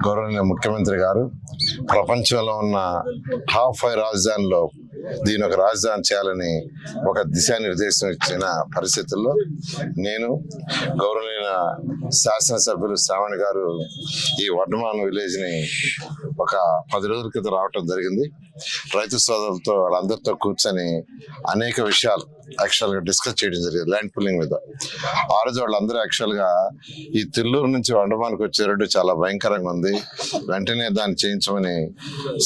గౌరవనీయ ముఖ్యమంత్రి గారు ప్రపంచంలో ఉన్న టాప్ 5 రాజధానిలో దీని ఒక రాజధాని చేయాలని ఒక దిశానిర్దేశం ఇచ్చిన పరిస్థితుల్లో నేను గౌరవనీయ శాసనసభ్యులు శ్రావణ్ గారు ఈ వడ్డమాన్ విలేజ్ ని ఒక 10 రోజుల క్రితం రావటం జరిగింది. రైతు సోదరులతో వాళ్ళందరితో కూర్చొని అనేక విషయాలు యాక్చువల్ గా డిస్కస్ చేయడం జరిగింది ల్యాండ్ పుల్లింగ్ మీద. ఆ రోజు వాళ్ళందరూ యాక్చువల్ గా ఈ తిల్లూరు నుంచి వండమానికి వచ్చే రోడ్డు చాలా భయంకరంగా ఉంది, వెంటనే దాన్ని చేయించమని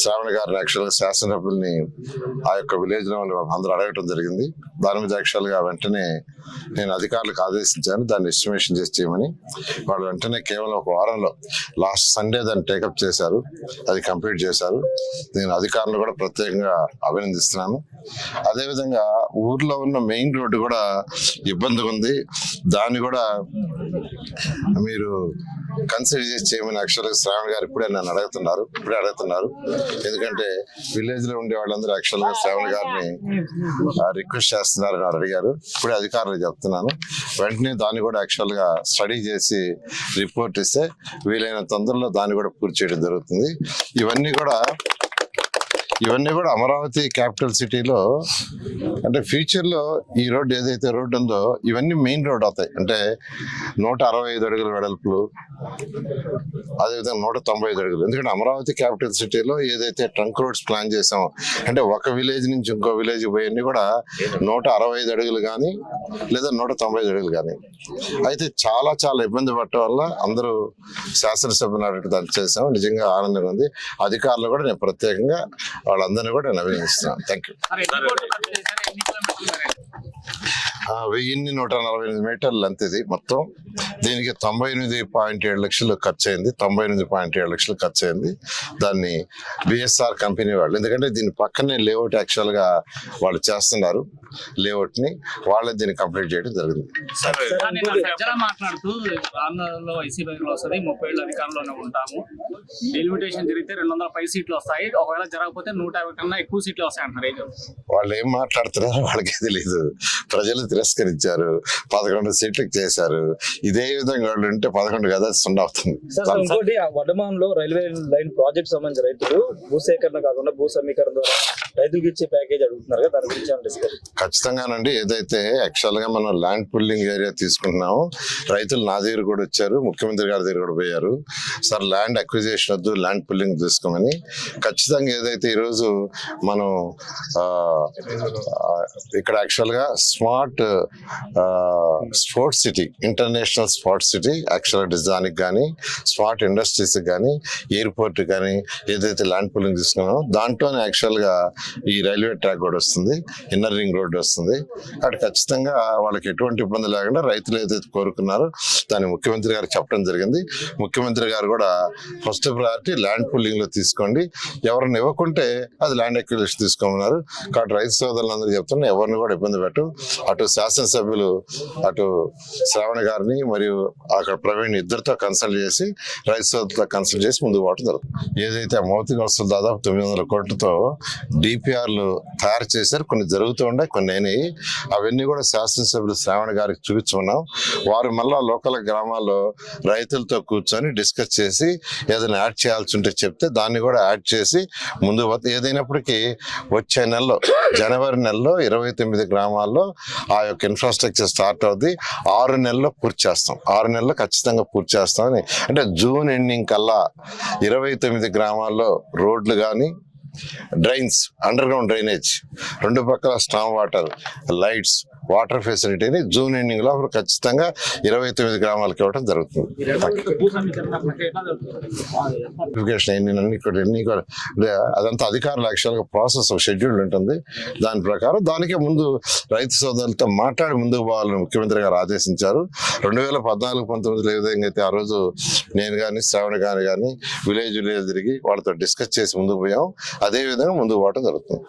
శ్రావణ్ గారిని యాక్చువల్ గా శాసనసభ్యుల్ని ఆ యొక్క విలేజ్ లో అందరూ అడగటం జరిగింది. దాని మీద యాక్చువల్ గా వెంటనే నేను అధికారులకు ఆదేశించాను దాన్ని ఎస్టిమేషన్ చేసి చేయమని. వాళ్ళు వెంటనే కేవలం ఒక వారంలో లాస్ట్ సండే దాన్ని టేకప్ చేశారు, అది కంప్లీట్ చేశారు. నేను అధికారులు కూడా ప్రత్యేకంగా అభినందిస్తున్నాను. అదేవిధంగా ఊర్లో ఉన్న మెయిన్ రోడ్డు కూడా ఇబ్బందిగా ఉంది, దాన్ని కూడా మీరు కన్సిడర్ చేసి చేయమని యాక్చువల్గా శ్రావణ్ గారు ఇప్పుడే అడుగుతున్నారు. ఎందుకంటే విలేజ్ లో ఉండే వాళ్ళందరూ యాక్చువల్ గా శ్రావణ్ గారిని రిక్వెస్ట్ చేస్తున్నారని అడిగారు. ఇప్పుడే అధికారులు చెప్తున్నాను, వెంటనే దాన్ని కూడా యాక్చువల్ గా స్టడీ చేసి రిపోర్ట్ ఇస్తే వీలైన తొందరలో దాన్ని కూడా పూర్తి చేయడం జరుగుతుంది. ఇవన్నీ కూడా అమరావతి క్యాపిటల్ సిటీలో అంటే ఫ్యూచర్ లో ఈ రోడ్డు ఏదైతే రోడ్డు ఉందో ఇవన్నీ మెయిన్ రోడ్ అవుతాయి. అంటే 165 అడుగుల వెడల్పులు, అదేవిధంగా 195 అడుగులు. ఎందుకంటే అమరావతి క్యాపిటల్ సిటీలో ఏదైతే ట్రంక్ రోడ్స్ ప్లాన్ చేసామో అంటే ఒక విలేజ్ నుంచి ఇంకో విలేజ్ పోయన్నీ కూడా 165 అడుగులు కానీ లేదా 195 అడుగులు కానీ. అయితే చాలా ఇబ్బంది పడటం వల్ల అందరూ శాసనసభ్యులు అడిగి దాన్ని చేసాం. నిజంగా ఆనందంగా ఉంది. అధికారులు కూడా నేను ప్రత్యేకంగా వాళ్ళందరినీ కూడా నేను అభినందిస్తున్నాను. Thank you. 1148 మీటర్లు అంతేది మొత్తం. దీనికి 98.7 లక్షలు ఖర్చు అయింది. 98.7 లక్షలు ఖర్చు అయింది. దాన్ని బిఎస్ఆర్ కంపెనీ వాళ్ళు, ఎందుకంటే దీని పక్కనే లేఅవుట్ యాక్చువల్ గా వాళ్ళు చేస్తున్నారు, లేఅవుట్ ని వాళ్ళే దీన్ని కంప్లీట్ చేయడం జరిగింది. మాట్లాడుతూ ఆంధ్రలో వైసీపీలో వస్తుంది, 30 ఏళ్ళు అధికారంలోనే ఉంటాము, డెలిమిటేషన్ జరిగితే 200 పై సీట్లు వస్తాయి, ఒకవేళ జరగకపోతే 150 కన్నా ఎక్కువ సీట్లు వస్తాయి అంటున్నారు. వాళ్ళు ఏం మాట్లాడుతున్నారో వాళ్ళకే తెలియదు. ప్రజలు తిరస్కరించారు, 11 సీట్లకు చేశారు. ఇదే విధంగా వాళ్ళు ఉంటే 11 కదా 0 అవుతుంది. ఇంకోటి వడ్డమాన్లో రైల్వే లైన్ ప్రాజెక్ట్ సంబంధించిన రైతులు భూసేకరణ కాకుండా భూ సమీకరణ ద్వారా రైతులకు ఇచ్చే ప్యాకేజ్ అడుగుతున్నారు కదా, దాని గురించి ఖచ్చితంగానండి. ఏదైతే యాక్చువల్ గా మనం ల్యాండ్ పుల్లింగ్ ఏరియా తీసుకుంటున్నాము, రైతులు నా దగ్గర కూడా వచ్చారు, ముఖ్యమంత్రి గారి దగ్గర కూడా పోయారు. సార్ ల్యాండ్ అక్విజిషన్ వద్దు, ల్యాండ్ పుల్లింగ్ తీసుకోమని. ఖచ్చితంగా ఏదైతే ఈరోజు మనం ఇక్కడ యాక్చువల్ గా sports city, international sports city actual డిజైన్కి కానీ, స్మార్ట్ ఇండస్ట్రీస్ కానీ, ఎయిర్పోర్ట్ కానీ ఏదైతే ల్యాండ్ పుల్లింగ్ తీసుకున్నామో దాంట్లోనే యాక్చువల్ గా ఈ రైల్వే ట్రాక్ కూడా వస్తుంది, ఇన్నర్ రింగ్ రోడ్ వస్తుంది. అటు ఖచ్చితంగా వాళ్ళకి ఎటువంటి ఇబ్బంది లేకుండా రైతులు ఏదైతే కోరుకున్నారో దాన్ని ముఖ్యమంత్రి గారు చెప్పడం జరిగింది. ముఖ్యమంత్రి గారు కూడా ఫస్ట్ ప్రయారిటీ ల్యాండ్ పుల్లింగ్ లో తీసుకోండి, ఎవరిని ఇవ్వకుంటే అది ల్యాండ్ అక్విజిషన్ తీసుకోమన్నారు. కాబట్టి రైతు సోదరులందరూ చెప్తున్నా ఎవరిని కూడా ఇబ్బంది పెట్టు. అటు శాసనసభ్యులు అటు శ్రావణ్ గారిని మరియు అక్కడ ప్రవీణ్ ఇద్దరితో కన్సల్ట్ చేసి రైతు సోదరులతో కన్సల్ట్ చేసి ముందుకు పోవడం జరుగుతుంది. ఏదైతే మౌతిక వస్తువులు దాదాపు 900 కోట్లతో డిపిఆర్లు తయారు చేశారు, కొన్ని జరుగుతూ ఉండే, కొన్ని అయినాయి. అవన్నీ కూడా శాసనసభ్యులు శ్రావణ్ గారికి చూపించుకున్నాం. వారు మళ్ళా లోకల్ గ్రామాల్లో రైతులతో కూర్చొని డిస్కస్ చేసి ఏదైనా యాడ్ చేయాల్సి ఉంటే చెప్తే దాన్ని కూడా యాడ్ చేసి ముందు ఏదైనప్పటికీ వచ్చే నెలలో జనవరి నెలలో 29 గ్రామాల్లో ఆ యొక్క ఇన్ఫ్రాస్ట్రక్చర్ స్టార్ట్ అవుద్ది. 6 నెలల్లో పూర్తి చేస్తాం, 6 నెలల్లో ఖచ్చితంగా పూర్తి చేస్తామని. అంటే జూన్ ఎండింగ్ కల్లా 29 గ్రామాల్లో రోడ్లు కానీ, డ్రైన్స్, అండర్ గ్రౌండ్ డ్రైనేజ్, 2 పక్కల స్టామ్ వాటర్, లైట్స్, వాటర్ ఫెసిలిటీని జూన్ ఎండింగ్ లో ఖచ్చితంగా 29 గ్రామాలకు ఇవ్వడం జరుగుతుంది. అదంతా అధికారుల యాక్చువల్గా ప్రాసెస్ షెడ్యూల్ ఉంటుంది. దాని ప్రకారం దానికే ముందు రైతు సోదరులతో మాట్లాడి ముందుకు పోవాలని ముఖ్యమంత్రి గారు ఆదేశించారు. 2014-19 ఏ విధంగా అయితే ఆ రోజు నేను కానీ శ్రావణ్ గారు కానీ విలేజ్ తిరిగి వాళ్ళతో డిస్కస్ చేసి ముందుకు పోయాం, అదే విధంగా ముందుకు పోవడం జరుగుతుంది.